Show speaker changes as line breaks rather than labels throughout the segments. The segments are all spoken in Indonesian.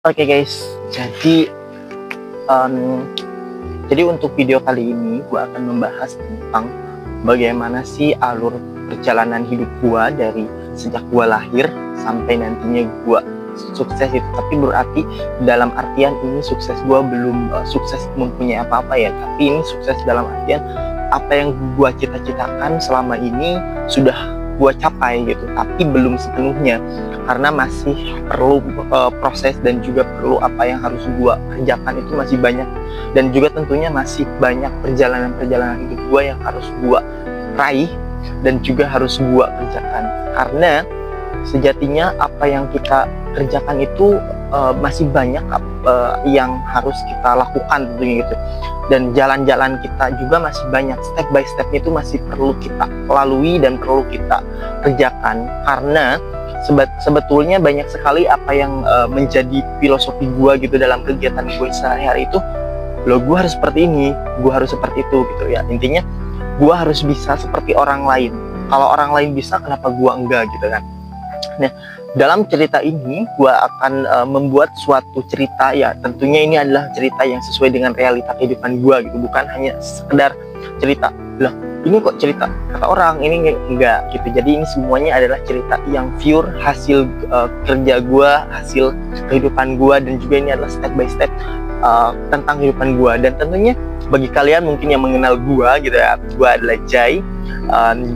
Oke guys, jadi em, untuk video kali ini gue akan membahas tentang bagaimana sih alur perjalanan hidup gue dari sejak gue lahir sampai nantinya gue sukses itu. Tapi berarti dalam artian ini sukses gue belum sukses mempunyai apa-apa ya, tapi ini sukses dalam artian apa yang gue cita-citakan selama ini sudah gue capai gitu, tapi belum sepenuhnya karena masih perlu proses dan juga perlu apa yang harus gue kerjakan itu masih banyak, dan juga tentunya masih banyak perjalanan hidup gue yang harus gue raih dan juga harus gue kerjakan. Karena sejatinya apa yang kita kerjakan itu masih banyak yang harus kita lakukan tentunya gitu, dan jalan-jalan kita juga masih banyak, step by stepnya itu masih perlu kita lalui dan perlu kita kerjakan. Karena sebetulnya banyak sekali apa yang menjadi filosofi gue gitu dalam kegiatan gue sehari-hari itu, lo gue harus seperti ini, gue harus seperti itu gitu ya. Intinya gue harus bisa seperti orang lain. Kalau orang lain bisa, kenapa gue enggak gitu kan. Nah, dalam cerita ini gue akan membuat suatu cerita ya, tentunya ini adalah cerita yang sesuai dengan realita kehidupan gue gitu, bukan hanya sekedar cerita loh ini kok cerita kata orang ini enggak gitu. Jadi ini semuanya adalah cerita yang pure hasil kerja gue, hasil kehidupan gue, dan juga ini adalah step by step tentang kehidupan gue. Dan tentunya bagi kalian mungkin yang mengenal gue gitu ya, gue adalah Jai.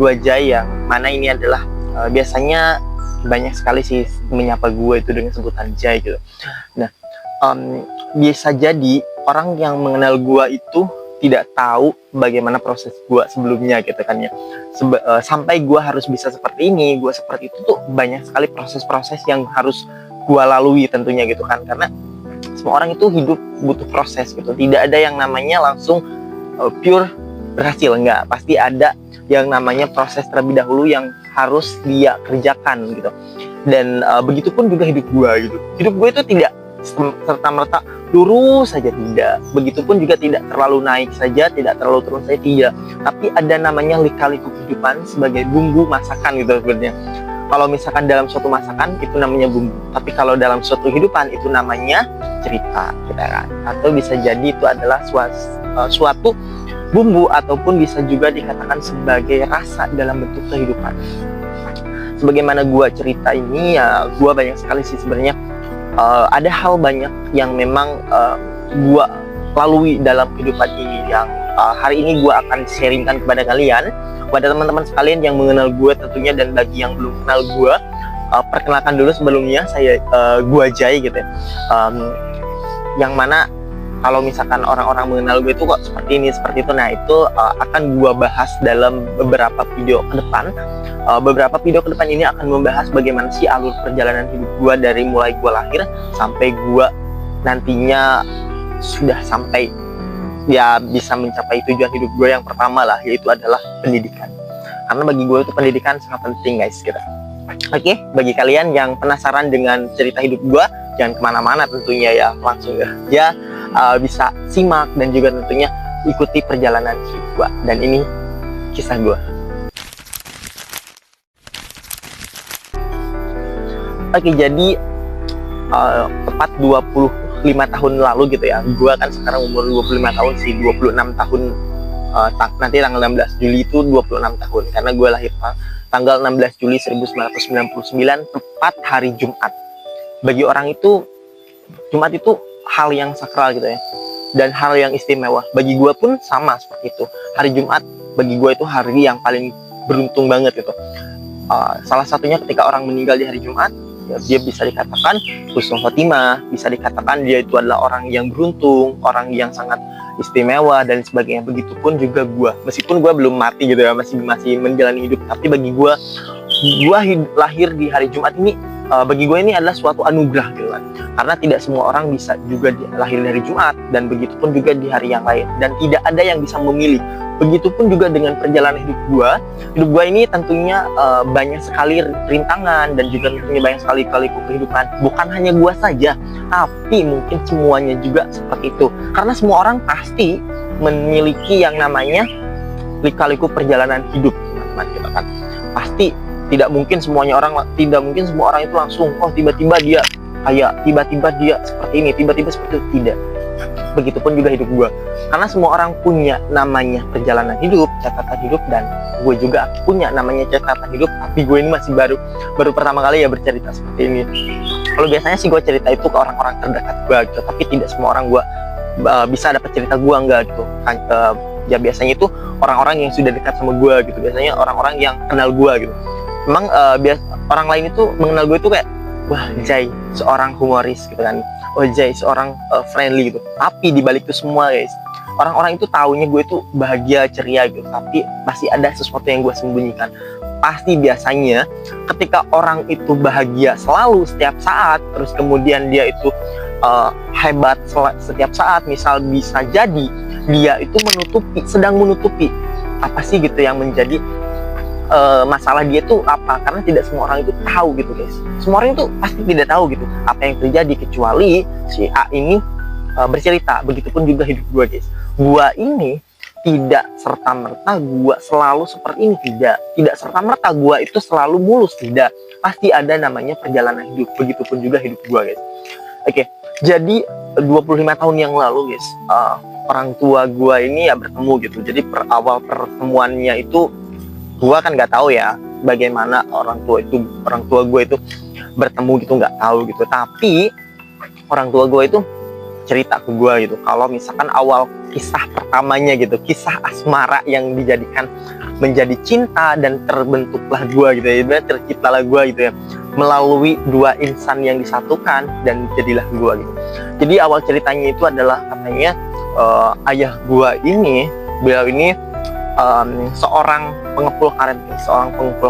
Gue Jai yang mana ini adalah biasanya banyak sekali sih menyapa gue itu dengan sebutan Jai gitu. Nah, bisa jadi orang yang mengenal gue itu tidak tahu bagaimana proses gue sebelumnya gitu kan ya. Sampai gue harus bisa seperti ini, gue seperti itu tuh banyak sekali proses-proses yang harus gue lalui tentunya gitu kan. Karena semua orang itu hidup butuh proses gitu, tidak ada yang namanya langsung pure berhasil, enggak. Pasti ada yang namanya proses terlebih dahulu yang harus dia kerjakan gitu. Dan begitupun juga hidup gue gitu. Hidup gue itu tidak serta-merta lurus saja, tidak. Begitupun juga tidak terlalu naik saja, tidak terlalu turun saja, tidak. Tapi ada namanya lika-liku kehidupan sebagai bumbu masakan gitu sebenarnya. Kalau misalkan dalam suatu masakan itu namanya bumbu, tapi kalau dalam suatu kehidupan itu namanya cerita gitu kan. Atau bisa jadi itu adalah suatu bumbu, ataupun bisa juga dikatakan sebagai rasa dalam bentuk kehidupan. Sebagaimana gua cerita ini ya, gua banyak sekali sih sebenarnya ada hal banyak yang memang gua lalui dalam kehidupan ini, yang hari ini gua akan sharingkan kepada kalian, kepada teman-teman sekalian yang mengenal gua tentunya, dan bagi yang belum kenal gua, perkenalkan dulu sebelumnya, saya gua Jai gitu ya. Yang mana kalau misalkan orang-orang mengenal gue itu kok seperti ini, seperti itu, nah itu akan gue bahas dalam beberapa video ke depan. Beberapa video ke depan ini akan membahas bagaimana sih alur perjalanan hidup gue dari mulai gue lahir sampai gue nantinya sudah sampai ya bisa mencapai tujuan hidup gue yang pertama lah, yaitu adalah pendidikan. Karena bagi gue itu pendidikan sangat penting guys gitu. Oke, bagi kalian yang penasaran dengan cerita hidup gue, jangan kemana-mana tentunya ya, langsung ya bisa simak dan juga tentunya ikuti perjalanan hidup gua. Dan ini kisah gua. Oke, jadi tepat 25 tahun lalu gitu ya, gua kan sekarang umur 25 tahun sih, 26 tahun nanti tanggal 16 Juli itu 26 tahun, karena gua lahir tanggal 16 Juli 1999 tepat hari Jumat. Bagi orang itu Jumat itu hal yang sakral gitu ya, dan hal yang istimewa. Bagi gue pun sama seperti itu. Hari Jumat bagi gue itu hari yang paling beruntung banget gitu. Salah satunya ketika orang meninggal di hari Jumat, ya, dia bisa dikatakan husnul khotimah, bisa dikatakan dia itu adalah orang yang beruntung, orang yang sangat istimewa dan sebagainya. Begitupun juga gue, meskipun gue belum mati gitu ya, masih menjalani hidup, tapi bagi gue lahir di hari Jumat ini, bagi gue ini adalah suatu anugerah gitu kan. Karena tidak semua orang bisa juga lahir dari Jumat, dan begitupun juga di hari yang lain, dan tidak ada yang bisa memilih. Begitupun juga dengan perjalanan hidup gue ini tentunya banyak sekali rintangan, dan juga tentunya banyak sekali lika-liku kehidupan. Bukan hanya gue saja, tapi mungkin semuanya juga seperti itu. Karena semua orang pasti memiliki yang namanya lika-liku perjalanan hidup, teman-teman gitu kan. Pasti tidak mungkin semua orang itu langsung tiba-tiba dia kayak tiba-tiba dia seperti ini, tiba-tiba seperti itu, tidak. Begitupun juga hidup gue, karena semua orang punya namanya perjalanan hidup, catatan hidup, dan gue juga punya namanya catatan hidup, tapi gue ini masih baru pertama kali ya bercerita seperti ini. Kalau biasanya sih gue cerita itu ke orang-orang terdekat gue gitu, tapi tidak semua orang gue bisa dapat cerita gue, enggak gitu kan. Ya biasanya itu orang-orang yang sudah dekat sama gue gitu, biasanya orang-orang yang kenal gue gitu. Memang orang lain itu mengenal gue itu kayak, wah Jay seorang humoris gitu kan, oh Jay seorang friendly gitu. Tapi dibalik itu semua guys, orang-orang itu taunya gue itu bahagia, ceria gitu, tapi pasti ada sesuatu yang gue sembunyikan. Pasti biasanya ketika orang itu bahagia selalu setiap saat, terus kemudian dia itu hebat setiap saat, misal bisa jadi dia itu sedang menutupi apa sih gitu yang menjadi masalah dia tuh apa, karena tidak semua orang itu tahu gitu guys. Semua orang itu pasti tidak tahu gitu apa yang terjadi, kecuali si A ini bercerita. Begitupun juga hidup gua guys, gua ini tidak serta-merta gua selalu seperti ini, tidak serta-merta gua itu selalu mulus, tidak. Pasti ada namanya perjalanan hidup. Begitupun juga hidup gua guys. Oke, jadi 25 tahun yang lalu guys, orang tua gua ini ya bertemu gitu. Jadi awal pertemuannya itu gua kan nggak tahu ya bagaimana orang tua gue itu bertemu gitu, nggak tahu gitu. Tapi orang tua gue itu cerita ke gue gitu, kalau misalkan awal kisah pertamanya gitu, kisah asmara yang dijadikan menjadi cinta dan terbentuklah gue gitu ya, terciptalah gue gitu ya, melalui dua insan yang disatukan dan jadilah gue gitu. Jadi awal ceritanya itu adalah katanya ayah gue ini, beliau ini seorang pengepul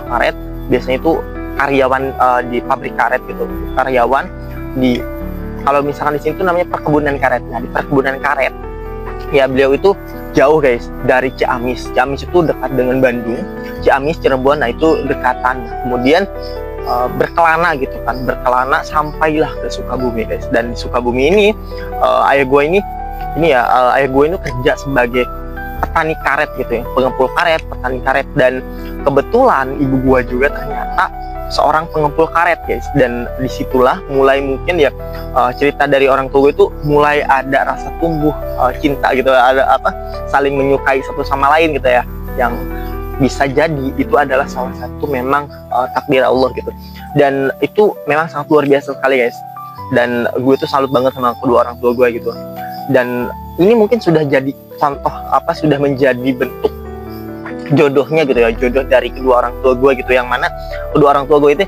karet, biasanya itu karyawan di pabrik karet gitu, karyawan di, kalau misalkan di sini tuh namanya perkebunan karet. Nah di perkebunan karet ya beliau itu jauh guys dari Ciamis itu dekat dengan Bandung, Ciamis, Cirebon, nah itu dekatan. Kemudian berkelana gitu kan, berkelana sampailah ke Sukabumi guys. Dan di Sukabumi ini ayah gue ini kerja sebagai petani karet gitu ya, pengepul karet, petani karet. Dan kebetulan ibu gua juga ternyata seorang pengepul karet guys. Dan disitulah mulai mungkin ya cerita dari orang tua gue itu mulai ada rasa tumbuh cinta gitu, ada apa, saling menyukai satu sama lain gitu ya, yang bisa jadi itu adalah salah satu memang takdir Allah gitu. Dan itu memang sangat luar biasa sekali guys, dan gue tuh salut banget sama kedua orang tua gue gitu. Dan ini mungkin sudah jadi contoh apa, sudah menjadi bentuk jodohnya gitu ya, jodoh dari kedua orang tua gue gitu, yang mana kedua orang tua gue itu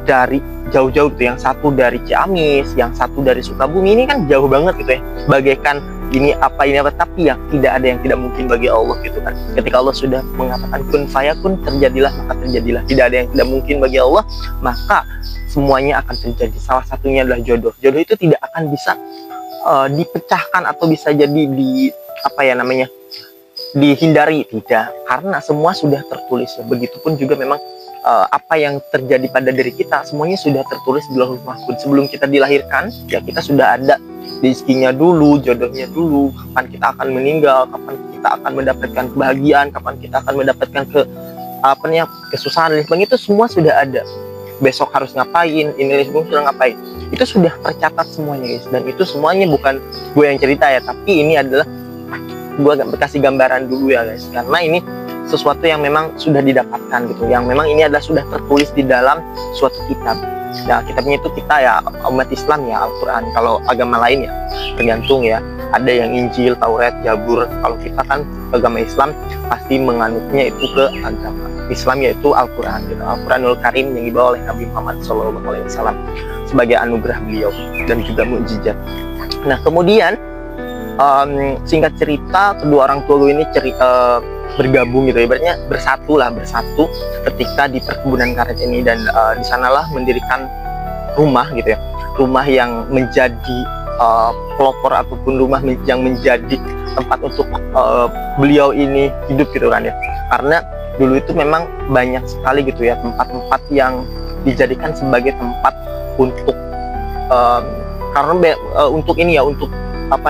dari jauh-jauh gitu, yang satu dari Ciamis, yang satu dari Sukabumi. Ini kan jauh banget gitu ya, bagaikan ini apa, tapi ya tidak ada yang tidak mungkin bagi Allah gitu kan. Ketika Allah sudah mengatakan kun fayakun, terjadilah maka terjadilah, tidak ada yang tidak mungkin bagi Allah, maka semuanya akan terjadi. Salah satunya adalah jodoh. Jodoh itu tidak akan bisa dipecahkan atau bisa jadi dihindari, tidak, karena semua sudah tertulis ya. Begitupun juga memang apa yang terjadi pada diri kita semuanya sudah tertulis di Lauhul Mahfuz. Sebelum kita dilahirkan ya kita sudah ada rezekinya dulu, jodohnya dulu, kapan kita akan meninggal, kapan kita akan mendapatkan kebahagiaan, kapan kita akan mendapatkan kesusahan dan sebagainya, itu semua sudah ada. Besok harus ngapain, ini sudah ngapain, itu sudah tercatat semuanya guys. Dan itu semuanya bukan gue yang cerita ya, tapi ini adalah gue kasih gambaran dulu ya guys, karena ini sesuatu yang memang sudah didapatkan gitu, yang memang ini adalah sudah tertulis di dalam suatu kitab. Nah kitabnya itu kita ya umat Islam ya Al-Quran. Kalau agama lain ya tergantung ya, ada yang Injil, Taurat, Zabur. Kalau kita kan agama Islam pasti menganutnya itu ke agama Islam, yaitu Al-Quran gitu, Al-Quranul Karim yang dibawa oleh Nabi Muhammad SAW sebagai anugerah beliau dan juga mukjizat. Nah kemudian singkat cerita, kedua orang tua gue ini bergabung gitu, ibaratnya bersatu ketika di perkebunan karet ini. Dan di sanalah mendirikan rumah gitu ya, rumah yang menjadi pelopor ataupun rumah yang menjadi tempat untuk beliau ini hidup gitu kan ya. Karena dulu itu memang banyak sekali gitu ya tempat-tempat yang dijadikan sebagai tempat untuk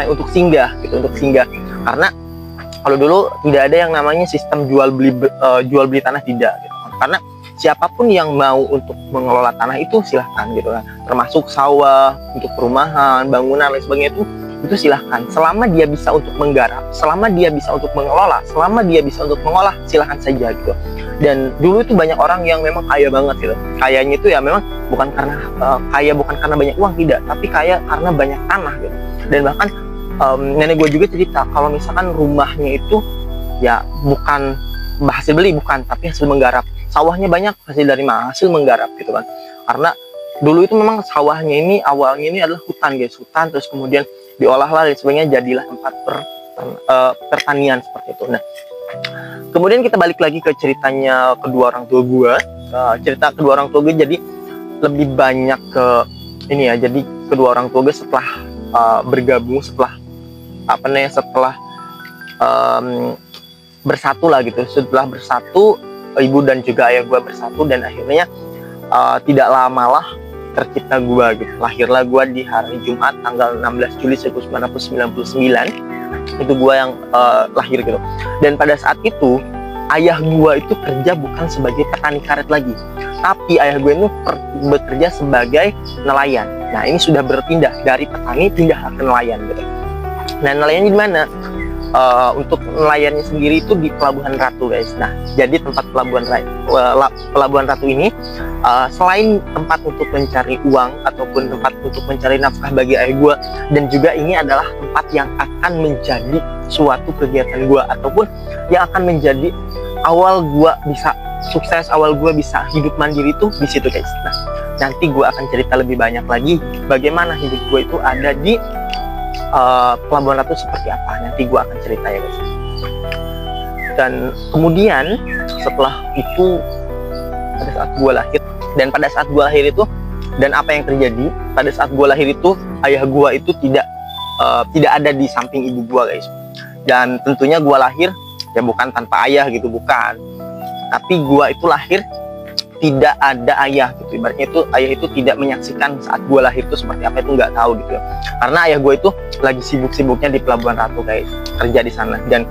untuk singgah gitu, karena kalau dulu tidak ada yang namanya sistem jual beli tanah, tidak gitu. Karena siapapun yang mau untuk mengelola tanah itu silahkan gitu kan, termasuk sawah, untuk perumahan, bangunan, lain sebagainya itu silahkan, selama dia bisa untuk menggarap, selama dia bisa untuk mengelola, selama dia bisa untuk mengolah, silahkan saja gitu. Dan dulu itu banyak orang yang memang kaya banget gitu, kayanya itu ya memang bukan karena kaya bukan karena banyak uang, tidak, tapi kaya karena banyak tanah gitu. Dan bahkan nenek gue juga cerita kalau misalkan rumahnya itu ya bukan hasil beli, bukan, tapi hasil menggarap. Sawahnya banyak, hasil dari mana? Hasil menggarap gitu kan. Karena dulu itu memang sawahnya ini awalnya ini adalah hutan guys, hutan, terus kemudian diolahlah dan sebagainya, jadilah tempat pertanian seperti itu. Nah, kemudian kita balik lagi ke ceritanya kedua orang tua gue. Cerita kedua orang tua gue jadi lebih banyak ke ini ya. Jadi kedua orang tua gue setelah bergabung, setelah bersatu lah gitu. Setelah bersatu, ibu dan juga ayah gue bersatu, dan akhirnya tidak lama lah tercipta gue gitu. Lahirlah gue di hari Jumat tanggal 16 Juli 1999. Itu gue yang lahir gitu. Dan pada saat itu ayah gue itu kerja bukan sebagai petani karet lagi, tapi ayah gue itu bekerja sebagai nelayan. Nah, ini sudah berpindah dari petani pindah ke nelayan gitu. Nah, nelayannya di mana? Untuk nelayannya sendiri itu di Pelabuhan Ratu guys. Nah, jadi tempat Pelabuhan Ratu ini selain tempat untuk mencari uang ataupun tempat untuk mencari nafkah bagi ayah gue, dan juga ini adalah tempat yang akan menjadi suatu kegiatan gue, ataupun yang akan menjadi awal gue bisa sukses, awal gue bisa hidup mandiri itu di situ guys. Nah, nanti gue akan cerita lebih banyak lagi bagaimana hidup gue itu ada di Pelabuhan Ratu seperti apa, nanti gue akan cerita ya guys. Dan kemudian setelah itu, pada saat gue lahir, dan pada saat gue lahir itu, dan apa yang terjadi pada saat gue lahir itu, ayah gue itu tidak ada di samping ibu gue guys. Dan tentunya gue lahir ya bukan tanpa ayah gitu, bukan, tapi gue itu lahir tidak ada ayah gitu. Ibaratnya itu ayah itu tidak menyaksikan saat gue lahir itu seperti apa, itu nggak tahu gitu ya. Karena ayah gue itu lagi sibuk-sibuknya di Pelabuhan Ratu guys, kerja di sana. Dan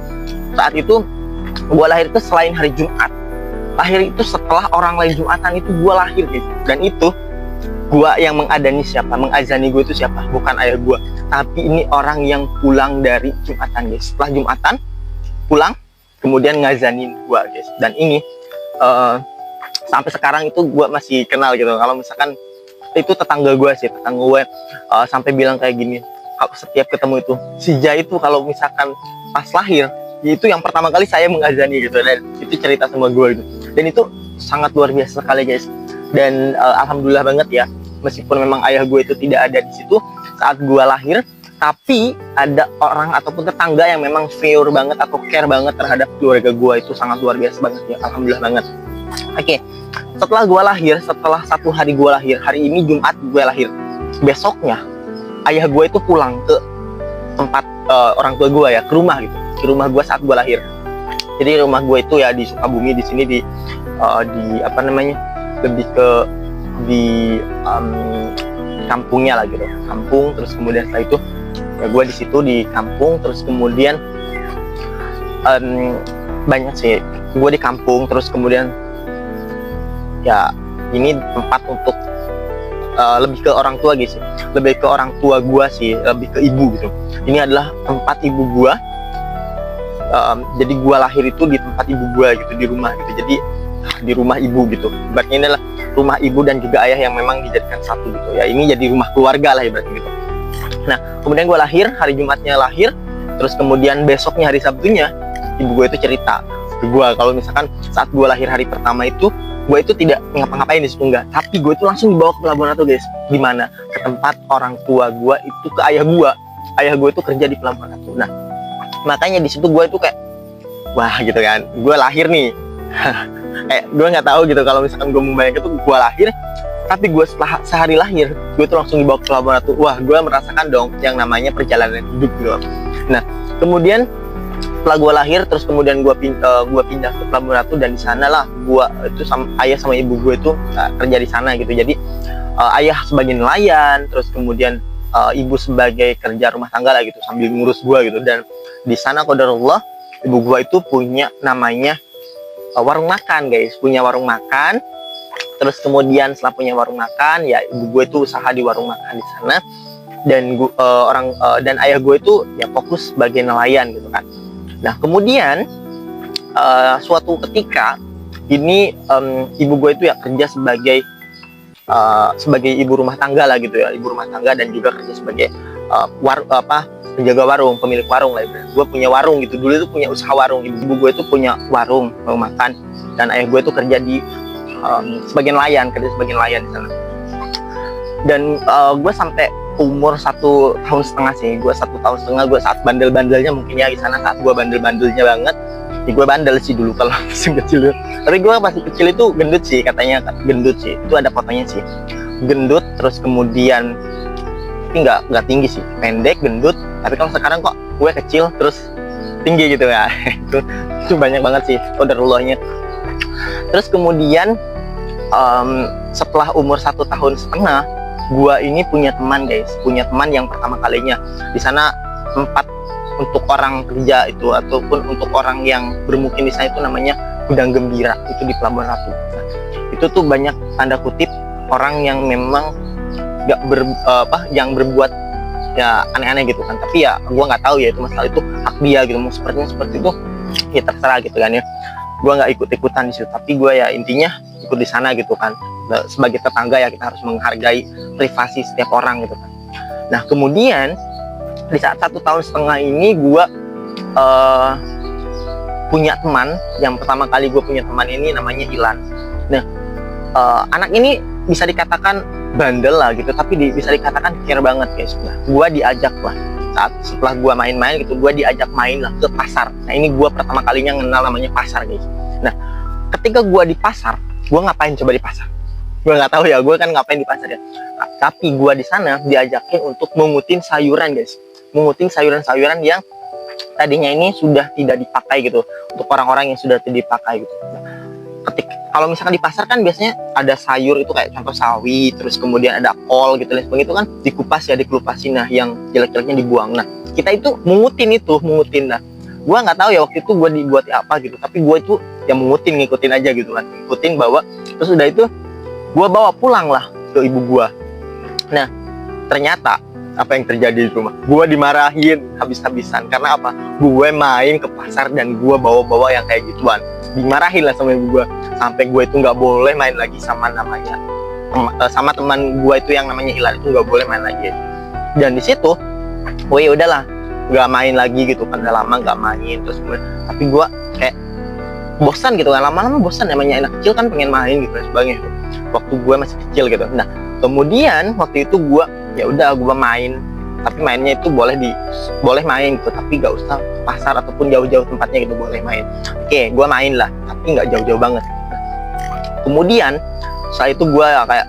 saat itu gue lahir itu selain hari Jumat, lahir itu setelah orang lain Jumatan, itu gue lahir guys. Dan itu gue yang mengazani gue itu siapa? Bukan ayah gue, tapi ini orang yang pulang dari Jumatan guys. Setelah Jumatan pulang, kemudian ngazanin gue guys. Dan ini sampai sekarang itu gue masih kenal gitu. Kalau misalkan itu tetangga gue sampai bilang kayak gini, kalau setiap ketemu itu si Jai itu kalau misalkan pas lahir itu yang pertama kali saya mengazani gitu, dan itu cerita sama gue gitu. Dan itu sangat luar biasa sekali guys. Dan alhamdulillah banget ya, meskipun memang ayah gue itu tidak ada di situ saat gue lahir, tapi ada orang ataupun tetangga yang memang care banget atau care banget terhadap keluarga gue. Itu sangat luar biasa banget ya, alhamdulillah banget. Oke, setelah gue lahir, setelah 1 hari gue lahir, hari ini Jumat gue lahir, besoknya ayah gue itu pulang ke tempat orang tua gue ya, ke rumah gitu, ke rumah gue saat gue lahir. Jadi rumah gue itu ya di Sukabumi, di sini di apa namanya, lebih ke di kampungnya lah gitu, kampung. Terus kemudian setelah itu ya gue di situ di kampung. Terus kemudian banyak sih gue di kampung. Terus kemudian ya ini tempat untuk lebih ke orang tua guys, lebih ke orang tua gue sih, lebih ke ibu gitu. Ini adalah tempat ibu gue. Jadi gue lahir itu di tempat ibu gue gitu, di rumah gitu. Jadi di rumah ibu gitu. Berarti ini adalah rumah ibu dan juga ayah yang memang dijadikan satu gitu ya. Ini jadi rumah keluarga lah ibaratnya gitu. Nah, kemudian gue lahir, hari Jumatnya lahir. Terus kemudian besoknya hari Sabtunya, ibu gue itu cerita ke gue kalau misalkan saat gue lahir hari pertama itu, gue itu tidak ngapa-ngapain di situ, enggak, tapi gue itu langsung dibawa ke Pelabuhan Ratu guys. Di mana? Ke tempat orang tua gue itu, ke ayah gue. Ayah gue itu kerja di Pelabuhan Ratu. Nah, makanya di situ gue itu kayak wah gitu kan, gue lahir nih. Gue nggak tahu gitu kalau misalkan gue membayangkan itu gue lahir, tapi gue setelah sehari lahir gue tuh langsung dibawa ke Pelabuhan Ratu. Wah, gue merasakan dong yang namanya perjalanan hidup gitu. Nah, kemudian setelah gue lahir, terus kemudian gue pindah ke Pelabuhan Ratu, dan di sana lah gue itu ayah sama ibu gue itu kerja di sana gitu. Jadi ayah sebagai nelayan, terus kemudian ibu sebagai kerja rumah tangga lah gitu, sambil ngurus gue gitu. Dan di sana qadarullah ibu gue itu punya namanya warung makan guys, punya warung makan. Terus kemudian setelah punya warung makan, ya ibu gue itu usaha di warung makan di sana, dan dan ayah gue itu ya fokus sebagai nelayan gitu kan. Nah kemudian suatu ketika ini ibu gue itu ya kerja sebagai ibu rumah tangga lah gitu ya, ibu rumah tangga, dan juga kerja sebagai penjaga warung, pemilik warung lah. Gue punya warung gitu, dulu itu punya usaha warung, ibu gue itu punya warung makan, dan ayah gue itu kerja di sebagai nelayan, kerja sebagai nelayan di sana. Dan gue sampai umur 1,5 tahun sih, gue 1,5 tahun gue saat bandel-bandelnya mungkin ya di sana, saat gue bandel-bandelnya banget. Gue bandel sih dulu kalau masih kecil, tapi gue masih kecil itu gendut sih, katanya gendut sih, itu ada fotonya sih, gendut. Terus kemudian tapi nggak tinggi sih, pendek, gendut. Tapi kalau sekarang kok gue kecil terus tinggi gitu ya. itu banyak banget sih qadarullahnya. Terus kemudian setelah umur 1,5 tahun, gue ini punya teman guys, punya teman yang pertama kalinya di sana. Untuk orang kerja itu ataupun untuk orang yang bermukim di sana itu namanya gudang gembira, itu di Pelabuhan Ratu. Nah, itu tuh banyak tanda kutip orang yang memang yang berbuat ya aneh-aneh gitu kan. Tapi ya gue nggak tahu ya, itu masalah, itu hak dia gitu, mau sepertinya seperti itu ya terserah gitu kan ya. Gue nggak ikut-ikutan di situ, tapi gue ya intinya ikut di sana gitu kan. Sebagai tetangga ya kita harus menghargai privasi setiap orang gitu kan. Nah kemudian di saat 1,5 tahun ini gue punya teman, yang pertama kali gue punya teman ini namanya Ilan. Nah anak ini bisa dikatakan bandel lah gitu, tapi bisa dikatakan care banget guys. Nah gue diajak lah, setelah gue main-main gitu, gue diajak main lah ke pasar. Nah ini gue pertama kalinya kenal namanya pasar guys. Nah ketika gue di pasar, gue ngapain coba di pasar? Gue nggak tahu ya, gue kan ngapain di pasar ya. Nah, tapi gue di sana diajakin untuk mengutin sayuran guys, mengutin sayuran-sayuran yang tadinya ini sudah tidak dipakai gitu, untuk orang-orang yang sudah tidak dipakai gitu. Nah, kalau misalkan di pasar kan biasanya ada sayur itu kayak contoh sawi, terus kemudian ada kol gitu, dan sebagainya itu kan dikupas ya, dikelupasin, nah yang jelek-jeleknya dibuang. Nah kita itu mengutin. Nah gue nggak tahu ya waktu itu gue dibuat apa gitu, tapi gue itu yang ngikutin aja gitu kan, ngikutin bawa. Terus udah itu gue bawa pulang lah ke ibu gue. Nah ternyata apa yang terjadi di rumah, gue dimarahin habis-habisan. Karena apa? Gue main ke pasar dan gue bawa-bawa yang kayak gituan, dimarahin lah sama ibu gue, sampai gue itu nggak boleh main lagi sama teman gue itu yang namanya Ilan, itu nggak boleh main lagi. Dan di situ gue ya udahlah nggak main lagi gitu kan, udah lama nggak main. Terus tapi gue kayak bosan gitu kan, lama-lama bosan, namanya anak kecil kan pengen main gitu dan sebagainya waktu gue masih kecil gitu. Nah kemudian waktu itu gue ya udah gue main, tapi mainnya itu boleh main gitu, tapi gak usah pasar ataupun jauh-jauh tempatnya gitu, boleh main. Oke, gue main lah, tapi nggak jauh-jauh banget. Kemudian setelah itu gue kayak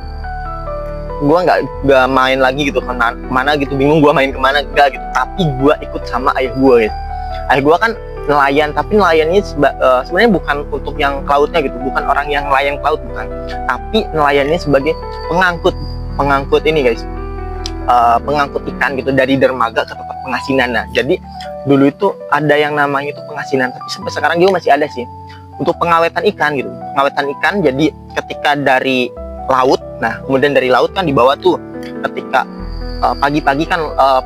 gue nggak main lagi gitu, kemana gitu, bingung gue main kemana enggak gitu. Tapi gue ikut sama ayah gue gitu. Ayah gue kan nelayan, tapi nelayannya sebenarnya bukan untuk yang ke lautnya gitu, bukan orang yang nelayan ke laut, bukan, tapi nelayannya sebagai pengangkut ini guys, pengangkut ikan gitu dari dermaga ke tempat pengasinan. Nah jadi dulu itu ada yang namanya itu pengasinan, tapi sampai sekarang juga masih ada sih untuk pengawetan ikan gitu, pengawetan ikan. Jadi ketika dari laut, nah kemudian dari laut kan dibawa tuh, ketika pagi-pagi kan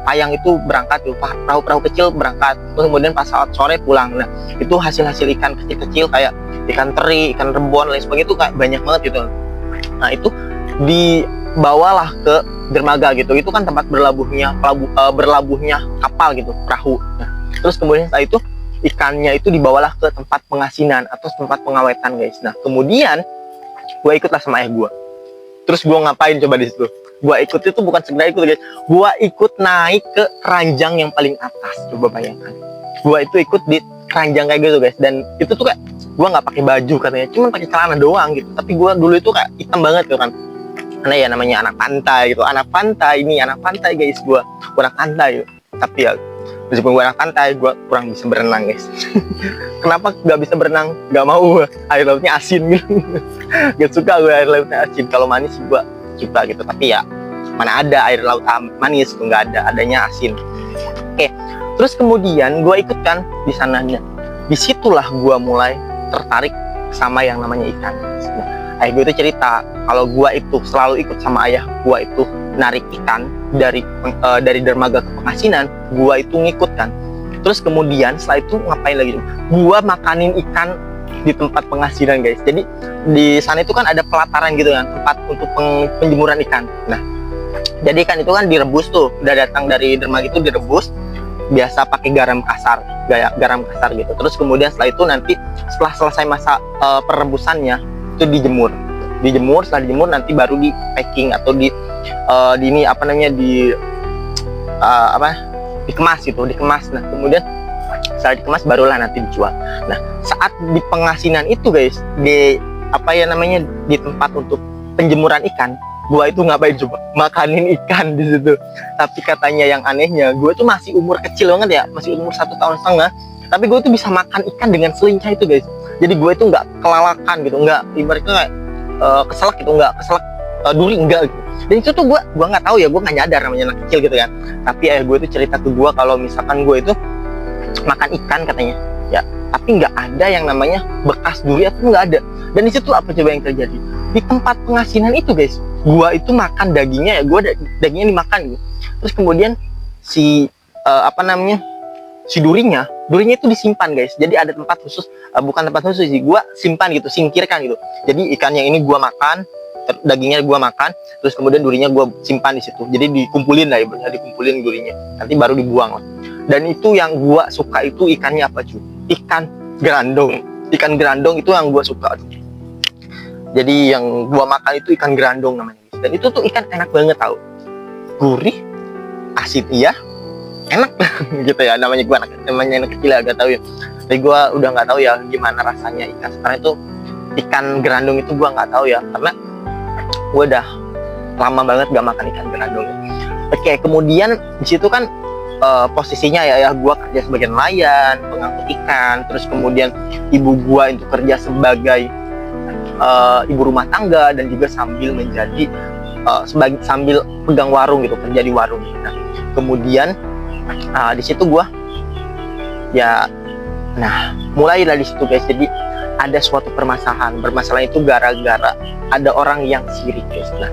payang itu berangkat tuh, perahu-perahu kecil berangkat, kemudian pas saat sore pulang. Nah itu hasil-hasil ikan kecil-kecil kayak ikan teri, ikan rebon, lain sebagainya itu kayak banyak banget gitu. Nah itu dibawalah ke dermaga gitu, itu kan tempat berlabuhnya kapal gitu, perahu. Nah, terus kemudian setelah itu ikannya itu dibawalah ke tempat pengasinan atau tempat pengawetan guys. Nah kemudian gue ikutlah sama ayah gue. Terus gue ngapain coba di situ? Gue ikut itu bukan sekedar ikut guys, gue ikut naik ke keranjang yang paling atas. Coba bayangkan, gue itu ikut di keranjang kayak gitu guys. Dan itu tuh kayak gue nggak pakai baju katanya, cuma pakai celana doang gitu. Tapi gue dulu itu kayak hitam banget gitu kan, karena ya namanya anak pantai gitu, anak pantai guys, gue anak pantai gitu. Tapi ya meskipun gue anak pantai, gue kurang bisa berenang guys. Kenapa nggak bisa berenang? Nggak mau, air lautnya asin gitu. Gak suka gue air lautnya asin. Kalau manis gue suka gitu, tapi ya mana ada air laut manis tuh, nggak ada, adanya asin. Oke, terus kemudian gue ikut kan di sananya. Disitulah gue mulai tertarik sama yang namanya ikan. Nah, ayah gue itu cerita kalau gue itu selalu ikut sama ayah gue itu narik ikan dari dermaga ke Pengasinan, gue itu ngikut kan. Terus kemudian setelah itu ngapain lagi? Gue makanin ikan di tempat Pengasinan guys. Jadi di sana itu kan ada pelataran gitu kan, tempat untuk penjemuran ikan. Nah, jadi ikan itu kan direbus tuh, udah datang dari dermaga itu direbus, biasa pakai garam kasar gitu. Terus kemudian setelah itu nanti setelah selesai masa perebusannya itu dijemur. Setelah dijemur nanti baru di packing atau dikemas gitu, dikemas. Nah, kemudian setelah dikemas barulah nanti dijual. Nah, saat di Pengasinan itu guys, di tempat untuk penjemuran ikan, gua itu ngapain coba? Makanin ikan di situ. Tapi katanya yang anehnya, gua tuh masih umur kecil banget ya, masih umur 1,5 tahun. Tapi gua tuh bisa makan ikan dengan selincah itu guys. Jadi gua itu nggak kelalakan gitu, nggak ibaratnya kayak keselak gitu, nggak keselak duri enggak gitu. Dan itu tuh gua nggak tahu ya, gua nggak nyadar namanya anak kecil gitu kan. Tapi ayah gue itu cerita ke gua kalau misalkan gue itu makan ikan katanya, ya, tapi nggak ada yang namanya bekas duri, itu nggak ada. Dan di situ apa coba yang terjadi? Di tempat Pengasinan itu guys, gua itu makan dagingnya ya, dagingnya dimakan gitu. Terus kemudian si durinya itu disimpan guys. Jadi ada tempat khusus, bukan tempat khusus sih, gua simpan gitu, singkirkan gitu. Jadi ikan yang ini gua makan, dagingnya gua makan, terus kemudian durinya gua simpan di situ. Jadi dikumpulin lah ya, dikumpulin durinya, nanti baru dibuang lah. Dan itu yang gua suka itu ikannya apa cuy? Ikan gerandong. Ikan gerandong itu yang gua suka. Jadi yang gua makan itu ikan gerandong namanya. Dan itu tuh ikan enak banget tau. Gurih, asin iya, enak gitu ya. Namanya anak kecil agak tahu ya. Tapi gua udah nggak tahu ya gimana rasanya ikan sekarang itu. Ikan gerandong itu gua nggak tahu ya, karena gua udah lama banget gak makan ikan gerandong. Oke, kemudian di situ kan posisinya ya gua kerja sebagai nelayan, pengangkut ikan. Terus kemudian ibu gua itu kerja sebagai ibu rumah tangga dan juga sambil menjadi sambil pegang warung gitu, kerja di warung. Nah, kemudian di situ gua ya, nah mulai dari situ guys. Jadi ada suatu permasalahan itu gara-gara ada orang yang sirik guys. Nah,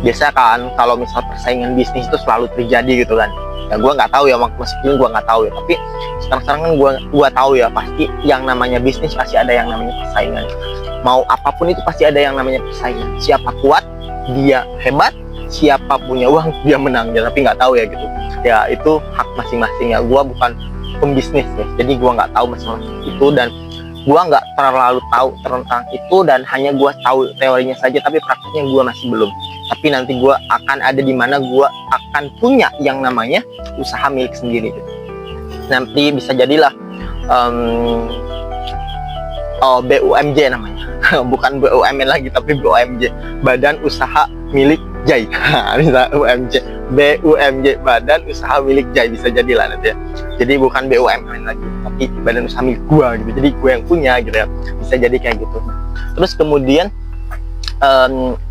biasa kan kalau misal persaingan bisnis itu selalu terjadi gitu kan. Ya gua nggak tahu ya, meskipun gua nggak tahu ya, tapi sekarang kan gua tahu ya, pasti yang namanya bisnis pasti ada yang namanya persaingan. Mau apapun itu pasti ada yang namanya persaingan. Siapa kuat dia hebat, siapa punya uang dia menang ya. Tapi nggak tahu ya gitu ya, itu hak masing-masing ya. Gua bukan pembisnis ya, jadi gua nggak tahu masalah itu, dan gua nggak terlalu tahu tentang itu, dan hanya gua tahu teorinya saja, tapi prakteknya gua masih belum. Tapi nanti gua akan ada di mana gua akan punya yang namanya usaha milik sendiri gitu. Nanti bisa jadilah BUMJ namanya. Bukan BUMN lagi, tapi BUMJ, Badan Usaha Milik Jai. Bisa BUMJ, Badan Usaha Milik Jai, bisa jadilah nanti ya. Jadi bukan BUMN lagi, tapi badan usaha milik gua gitu. Jadi gua yang punya gitu ya. Bisa jadi kayak gitu. Terus kemudian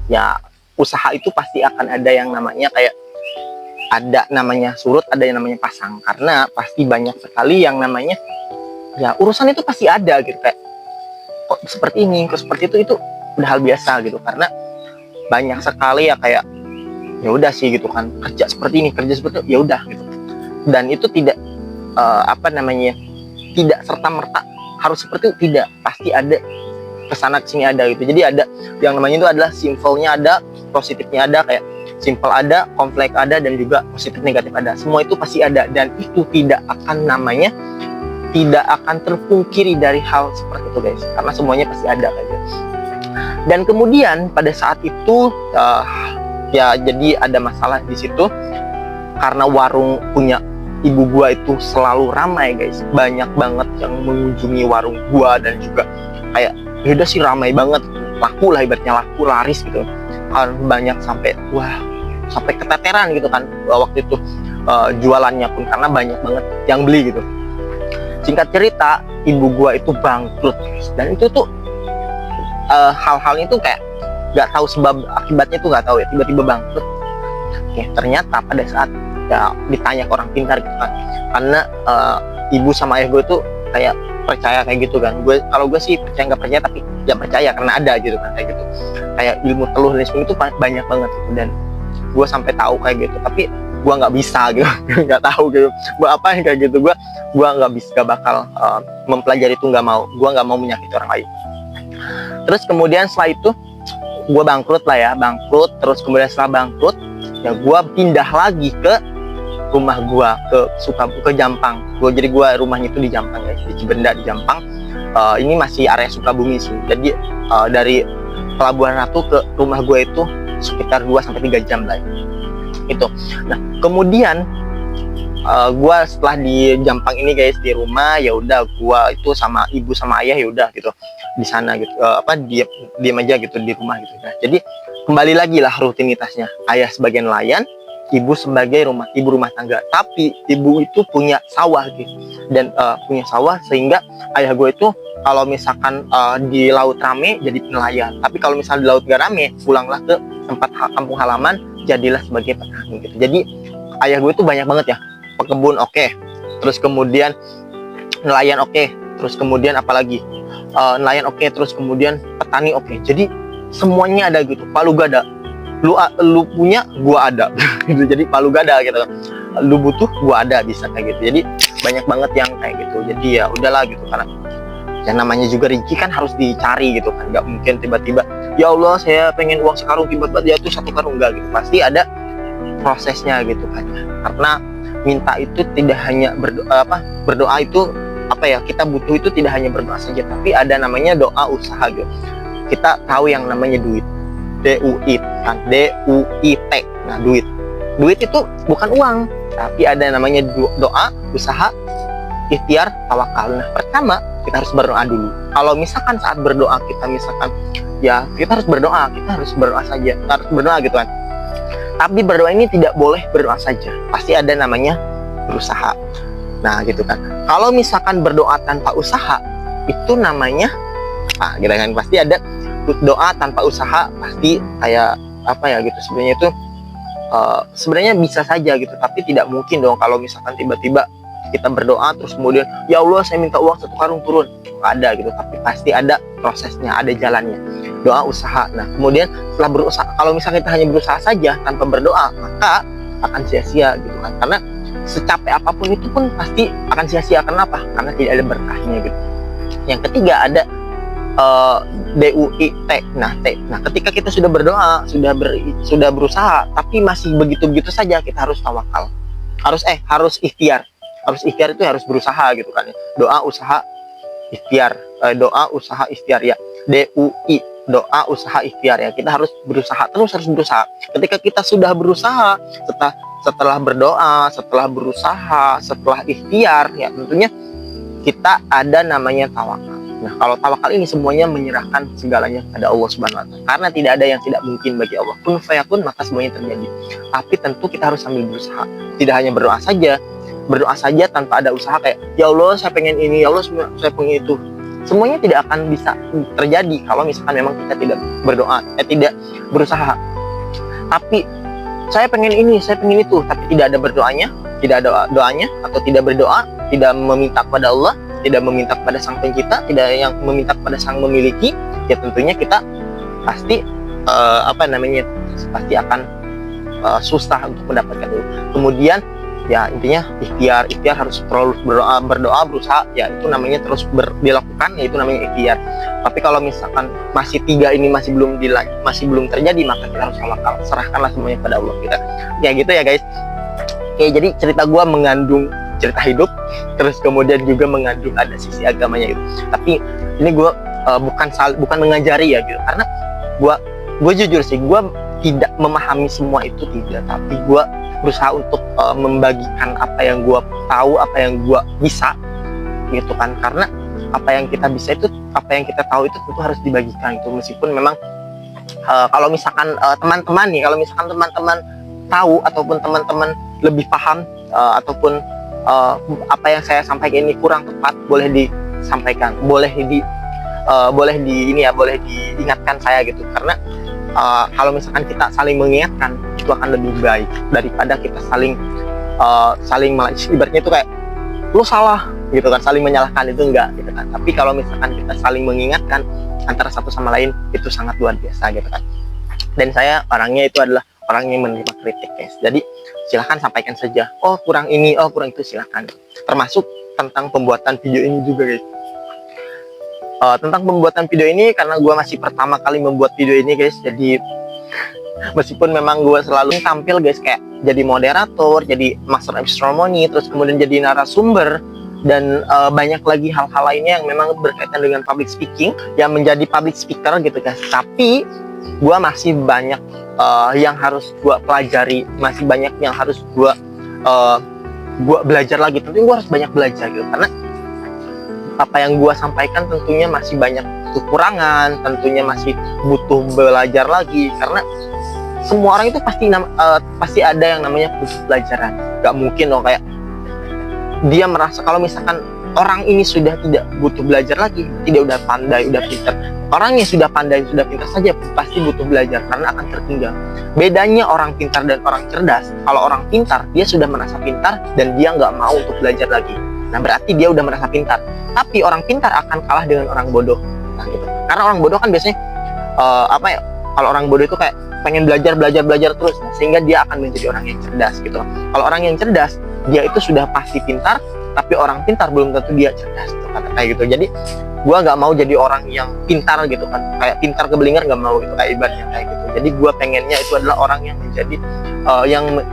ya usaha itu pasti akan ada yang namanya kayak ada namanya surut, ada yang namanya pasang, karena pasti banyak sekali yang namanya ya urusan itu pasti ada gitu, kayak kok seperti ini, kok seperti itu udah hal biasa gitu, karena banyak sekali ya kayak ya udah sih gitu kan, kerja seperti ini, kerja seperti itu, ya udah gitu. Dan itu tidak tidak serta-merta harus seperti itu, tidak, pasti ada kesana kesini ada gitu. Jadi ada yang namanya itu adalah simpelnya ada, positifnya ada, kayak simpel ada, kompleks ada, dan juga positif negatif ada. Semua itu pasti ada, dan itu tidak akan terpungkiri dari hal seperti itu guys, karena semuanya pasti ada gitu. Dan kemudian pada saat itu ya jadi ada masalah di situ, karena warung punya ibu gua itu selalu ramai guys, banyak banget yang mengunjungi warung gua, dan juga kayak ya udah sih ramai banget, laku lah, ibaratnya laku, laris gitu kan, banyak sampai keteteran gitu kan waktu itu jualannya pun, karena banyak banget yang beli gitu. Singkat cerita, ibu gua itu bangkrut guys. Dan itu tuh hal-hal itu kayak nggak tahu sebab akibatnya tuh nggak tahu ya, tiba-tiba bangkrut. Oke, ternyata pada saat ya ditanya ke orang pintar gitu kan, karena ibu sama ayah gue tuh kayak percaya kayak gitu kan. Kalau gue sih percaya nggak percaya, tapi ya percaya karena ada gitu kan, kayak gitu. Kayak ilmu teluh dan itu banyak banget gitu, dan gue sampai tahu kayak gitu, tapi gue nggak bisa gitu. Nggak tahu gitu gue apa yang kayak gitu. Gue nggak bisa, gak bakal mempelajari itu, nggak mau. Gue nggak mau menyakiti orang lain. Terus kemudian setelah itu gue bangkrut. Terus kemudian setelah bangkrut ya gue pindah lagi ke rumah gue ke Jampang. Jadi gue rumahnya itu di Jampang guys, di Cibenda di Jampang. Ini masih area Sukabumi sih. Jadi dari Pelabuhan Ratu ke rumah gue itu sekitar 2-3 jam lah itu. Nah kemudian gue setelah di Jampang ini guys, di rumah ya udah gue itu sama ibu sama ayah ya udah gitu di sana gitu, diam aja gitu di rumah gitu. Nah, jadi kembali lagi lah rutinitasnya, ayah sebagai nelayan, ibu sebagai ibu rumah tangga. Tapi ibu itu punya sawah gitu, dan punya sawah, sehingga ayah gue itu kalau misalkan di laut rame jadi nelayan, tapi kalau misalnya di laut gak rame pulanglah ke tempat kampung halaman, jadilah sebagai petani gitu. Jadi ayah gue itu banyak banget ya, pekebun oke, terus kemudian nelayan oke, terus kemudian apalagi nelayan oke, terus kemudian petani oke. Jadi semuanya ada gitu, palu gada. Lu punya, gua ada gitu. Jadi palu gada gitu, lu butuh, gua ada, bisa kayak gitu. Jadi banyak banget yang kayak gitu. Jadi ya udahlah gitu, karena yang namanya juga rezeki kan harus dicari gitu kan. Nggak mungkin tiba-tiba ya Allah saya pengen uang sekarung, tiba-tiba jatuh 1 karung, enggak gitu. Pasti ada prosesnya gitu kan. Karena minta itu tidak hanya berdoa itu kita butuh itu tidak hanya berdoa saja, tapi ada namanya doa usaha gitu. Kita tahu yang namanya duit, DUIT kan, DUIT. Nah duit itu bukan uang, tapi ada namanya doa usaha, ikhtiar, tawakal. Nah pertama kita harus berdoa dulu. Kalau misalkan saat berdoa kita harus berdoa, kita harus berdoa saja, harus berdoa gitu kan. Tapi berdoa ini tidak boleh berdoa saja, pasti ada namanya berusaha. Nah gitu kan. Kalau misalkan berdoa tanpa usaha, itu namanya gitu kan, pasti ada doa tanpa usaha, pasti kayak gitu. Sebenarnya itu sebenarnya bisa saja gitu, tapi tidak mungkin dong kalau misalkan tiba-tiba kita berdoa terus kemudian ya Allah saya minta uang 1 karung turun, nggak ada gitu. Tapi pasti ada prosesnya, ada jalannya, doa usaha. Nah kemudian setelah berusaha, kalau misalnya kita hanya berusaha saja tanpa berdoa, maka akan sia-sia gitu kan. Karena secapek apapun itu pun pasti akan sia-sia. Kenapa? Karena tidak ada berkahnya gitu. Yang ketiga ada DUIT. Nah ketika kita sudah berdoa, sudah berusaha, tapi masih begitu-begitu saja, kita harus tawakal, harus ikhtiar. Ikhtiar itu harus berusaha gitu kan. Doa usaha ikhtiar, doa usaha ikhtiar ya, DUI, doa usaha ikhtiar ya. Kita harus berusaha, terus harus berusaha. Ketika kita sudah berusaha, setelah berdoa, setelah berusaha, setelah ikhtiar ya, tentunya kita ada namanya tawakal. Nah kalau tawakal ini semuanya menyerahkan segalanya kepada Allah Subhanahu Wa Taala, karena tidak ada yang tidak mungkin bagi Allah. Kun fayakun, maka semuanya terjadi. Tapi tentu kita harus sambil berusaha, tidak hanya berdoa saja tanpa ada usaha. Kayak ya Allah saya pengen ini, ya Allah saya pengen itu, semuanya tidak akan bisa terjadi kalau misalkan memang kita tidak berdoa, tidak berusaha. Tapi saya pengen ini, saya pengen itu, tapi tidak ada berdoanya, tidak ada doanya, atau tidak berdoa, tidak meminta kepada Allah, tidak meminta kepada sang pencipta, tidak yang meminta kepada sang memiliki, ya tentunya kita pasti pasti akan susah untuk mendapatkan itu. Kemudian ya intinya ikhtiar harus terus berdoa, berusaha, ya itu namanya terus dilakukan, ya itu namanya ikhtiar. Tapi kalau misalkan masih 3 ini masih belum terjadi, maka kita harus tawakal, serahkanlah semuanya pada Allah kita. Ya gitu ya guys. Oke, jadi cerita gua mengandung cerita hidup, terus kemudian juga mengandung ada sisi agamanya gitu. Tapi ini gue bukan mengajari ya gitu, karena gue jujur sih, gue tidak memahami semua itu, tidak, tapi gue berusaha untuk membagikan apa yang gue tahu, apa yang gue bisa gitu kan. Karena apa yang kita bisa itu, apa yang kita tahu itu tentu harus dibagikan itu. Meskipun memang kalau misalkan teman-teman tahu, ataupun teman-teman lebih paham, ataupun apa yang saya sampaikan ini kurang tepat, boleh disampaikan, boleh diingatkan saya gitu. Karena kalau misalkan kita saling mengingatkan, itu akan lebih baik daripada kita saling ibaratnya itu kayak lu salah gitu kan, saling menyalahkan itu enggak gitu kan. Tapi kalau misalkan kita saling mengingatkan antara satu sama lain, itu sangat luar biasa gitu kan. Dan saya orangnya itu adalah orang yang menerima kritik guys, jadi silahkan sampaikan saja, oh kurang ini, oh kurang itu, silahkan. Termasuk tentang pembuatan video ini juga guys. Tentang pembuatan video ini, karena gue masih pertama kali membuat video ini guys, jadi meskipun memang gue selalu tampil guys, kayak jadi moderator, jadi master of ceremony, terus kemudian jadi narasumber, dan banyak lagi hal-hal lainnya yang memang berkaitan dengan public speaking, yang menjadi public speaker gitu guys. Tapi gue masih banyak yang harus gue pelajari, masih banyak yang harus gue belajar lagi. Tentunya gue harus banyak belajar gitu, karena apa yang gue sampaikan tentunya masih banyak kekurangan, tentunya masih butuh belajar lagi, karena semua orang itu pasti ada yang namanya butuh pelajaran. Gak mungkin loh kayak dia merasa kalau misalkan orang ini sudah tidak butuh belajar lagi, tidak udah pandai, udah pintar. Orang yang sudah pandai, sudah pintar saja pasti butuh belajar, karena akan tertinggal. Bedanya orang pintar dan orang cerdas, kalau orang pintar dia sudah merasa pintar dan dia nggak mau untuk belajar lagi. Nah berarti dia udah merasa pintar. Tapi orang pintar akan kalah dengan orang bodoh. Nah gitu. Karena orang bodoh kan biasanya kalau orang bodoh itu kayak pengen belajar terus, nah, sehingga dia akan menjadi orang yang cerdas gitu. Kalau orang yang cerdas, dia itu sudah pasti pintar, tapi orang pintar belum tentu dia cerdas gitu, kayak gitu. Jadi gua nggak mau jadi orang yang pintar gitu kan, kayak pintar keblinger, nggak mau gitu, kayak ibaratnya kayak gitu. Jadi gua pengennya itu adalah orang yang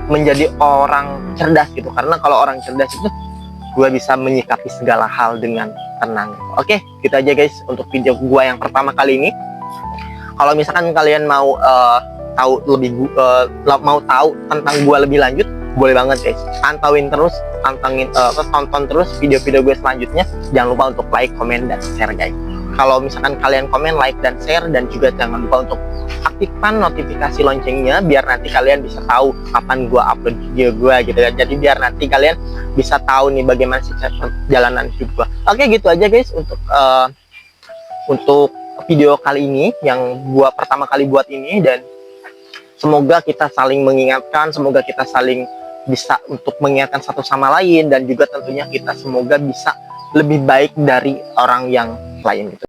menjadi orang cerdas gitu, karena kalau orang cerdas itu gue bisa menyikapi segala hal dengan tenang. Oke, gitu aja guys untuk video gue yang pertama kali ini. Kalau misalkan kalian mau tahu tentang gue lebih lanjut, boleh banget guys. Tonton terus video-video gue selanjutnya. Jangan lupa untuk like, komen, dan share guys. Kalau misalkan kalian komen, like, dan share, dan juga jangan lupa untuk aktifkan notifikasi loncengnya biar nanti kalian bisa tahu kapan gue upload video gue gitu kan. Jadi biar nanti kalian bisa tahu nih bagaimana sih perjalanan hidup gue. Oke, gitu aja guys untuk video kali ini yang gue pertama kali buat ini, dan semoga kita saling mengingatkan, semoga kita saling bisa untuk mengingatkan satu sama lain, dan juga tentunya kita semoga bisa lebih baik dari orang yang lain gitu.